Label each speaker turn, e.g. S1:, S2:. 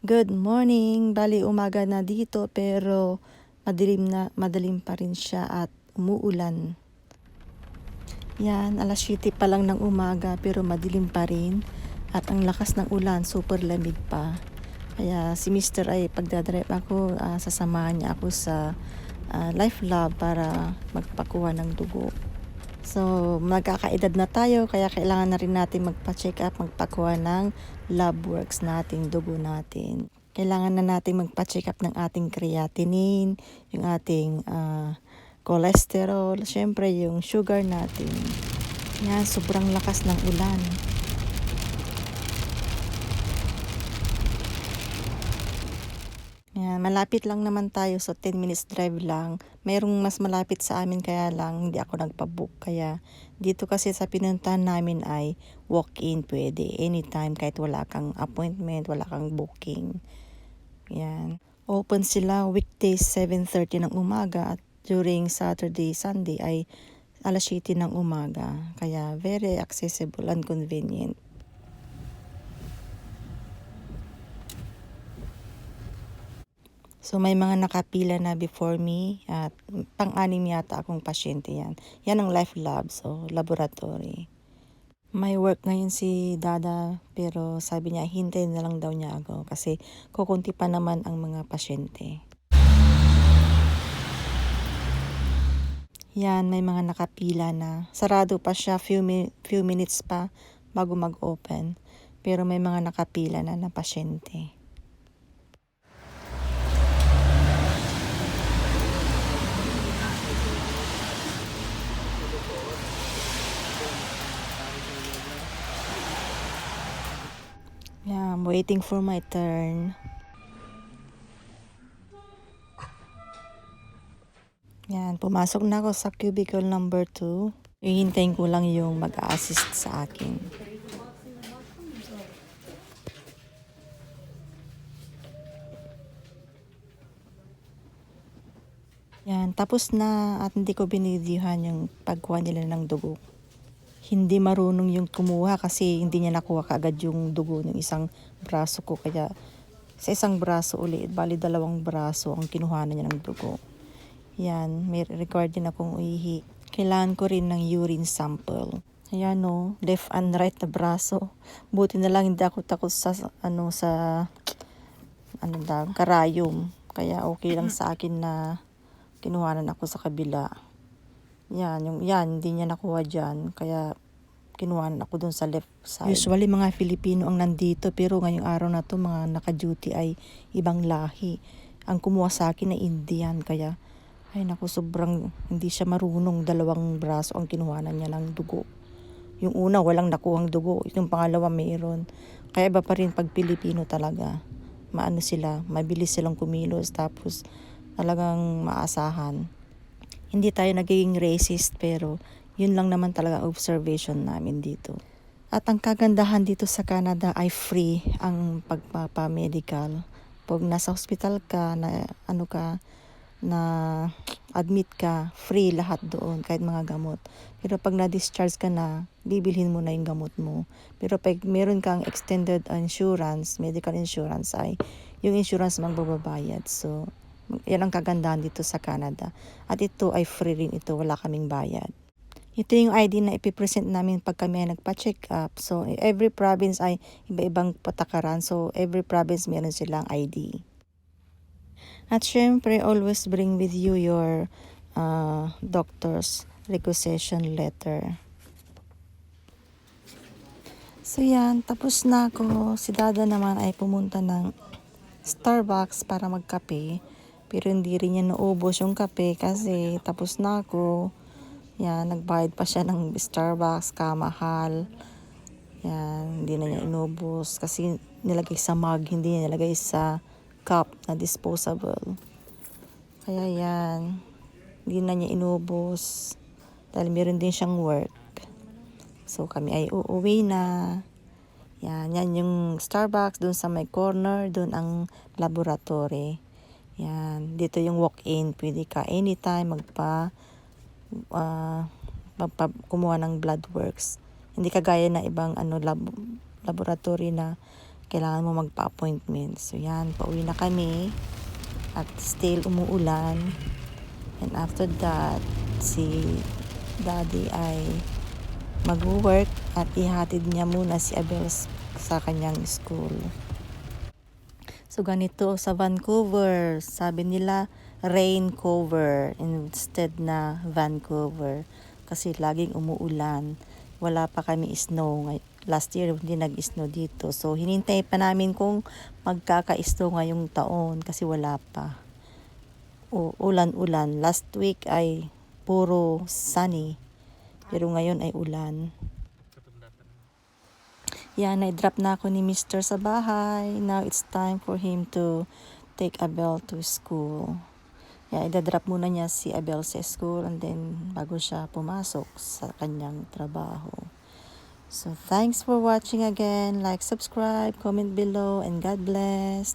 S1: Good morning! Bali umaga na dito pero madilim pa rin siya at umuulan. Yan, alas 7 pa lang ng umaga pero madilim pa rin at ang lakas ng ulan, super lamig pa. Kaya si Mr. ay pagdadrive ako, sasamahan niya ako sa Life Lab para magpakuha ng dugo. So, magkakaedad na tayo kaya kailangan na rin natin magpa-check up, magpakuha ng lab works nating dugo natin. Kailangan na natin magpa-check up ng ating creatinine, yung ating cholesterol, syempre yung sugar natin. Yan, sobrang lakas ng ulan. Yan, malapit lang naman tayo, so 10 minutes drive lang. Mayroong mas malapit sa amin kaya lang hindi ako nagpa-book. Kaya dito kasi sa pinuntahan namin ay walk-in pwede. Anytime kahit wala kang appointment, wala kang booking. Yan. Open sila weekdays 7:30 ng umaga at during Saturday, Sunday ay alas 7 ng umaga. Kaya very accessible and convenient. So may mga nakapila na before me at pang-anim yata akong pasyente yan. Yan ang Life Lab, so laboratory. May work ngayon si Dada pero sabi niya hintayin na lang daw niya ako kasi kukunti pa naman ang mga pasyente. Yan, may mga nakapila na. Sarado pa siya, few minutes pa bago mag-open. Pero may mga nakapila na pasyente. Yeah, I'm waiting for my turn. Yan, pumasok na ako sa cubicle number 2. Hihintayin ko lang yung mag-a-assist sa akin. Yan, tapos na at hindi ko binidyohan yung pagkuha nila ng dugo. Hindi marunong yung kumuha kasi hindi niya nakuha kaagad yung dugo ng isang braso ko. Kaya sa isang braso ulit, bali 2 braso ang kinuhanan niya ng dugo. Yan, may record din akong uihi. Kailangan ko rin ng urine sample. Ayan no, left and right na braso. Buti na lang hindi ako takot sa karayom. Kaya okay lang sa akin na kinuhanan ako sa kabila. Yan, hindi niya nakuha dyan. Kaya kinuhanan ako dun sa left side. Usually mga Filipino ang nandito pero ngayong araw na to mga naka-duty ay ibang lahi. Ang kumuha sa akin ay Indian kaya ay naku sobrang hindi siya marunong, 2 braso ang kinuhanan niya ng dugo. Yung una walang nakuhang dugo, yung pangalawa mayroon. Kaya iba pa rin pag Pilipino talaga. Maano sila, mabilis silang kumilos tapos talagang maasahan. Hindi tayo nagiging racist pero yun lang naman talaga observation namin dito. At ang kagandahan dito sa Canada ay free ang pagpapamedical. Pag nasa hospital ka, na admit ka, free lahat doon, kahit mga gamot. Pero pag na-discharge ka na, bibilhin mo na yung gamot mo. Pero pag meron kang extended insurance, medical insurance ay yung insurance magbabayad. So, yan ang kagandahan dito sa Canada. At ito ay free rin ito, wala kaming bayad. Ito yung ID na ipipresent namin pag kami ay nagpa-check up. So, every province ay iba-ibang patakaran. So, every province meron silang ID. At syempre, always bring with you your doctor's requisition letter. So yan, tapos na ako. Si Dada naman ay pumunta ng Starbucks para magkape. Pero hindi rin niya naubos yung kape kasi tapos na ako. Yan, nagbayad pa siya ng Starbucks, kamahal. Yan, hindi na niya inubos kasi nilagay sa mug, hindi niya nilagay sa cup na disposable. Kaya yan, hindi na niya inubos dahil meron din siyang work. So kami ay uuwi na. Yan yung Starbucks doon sa may corner, doon ang laboratory. Yan, dito yung walk-in, pwede ka anytime kumuha ng blood works. Hindi kagaya na ibang laboratory na kailangan mo magpa-appointment. So yan, pauwi na kami at still umuulan. And after that, si daddy ay mag-work at ihatid niya muna si Abel sa kanyang school. So ganito sa Vancouver, sabi nila rain cover instead na Vancouver kasi laging umuulan. Wala pa kami snow. Last year hindi nag-snow dito. So hinintay pa namin kung magkaka-snow ngayong taon kasi wala pa. Ulan-ulan. Last week ay puro sunny. Pero ngayon ay ulan. Yan, na-drop na ako ni Mr. sa bahay. Now it's time for him to take Abel to school. Yan, idadrop muna niya si Abel sa school and then bago siya pumasok sa kanyang trabaho. So thanks for watching again. Like, subscribe, comment below, and God bless.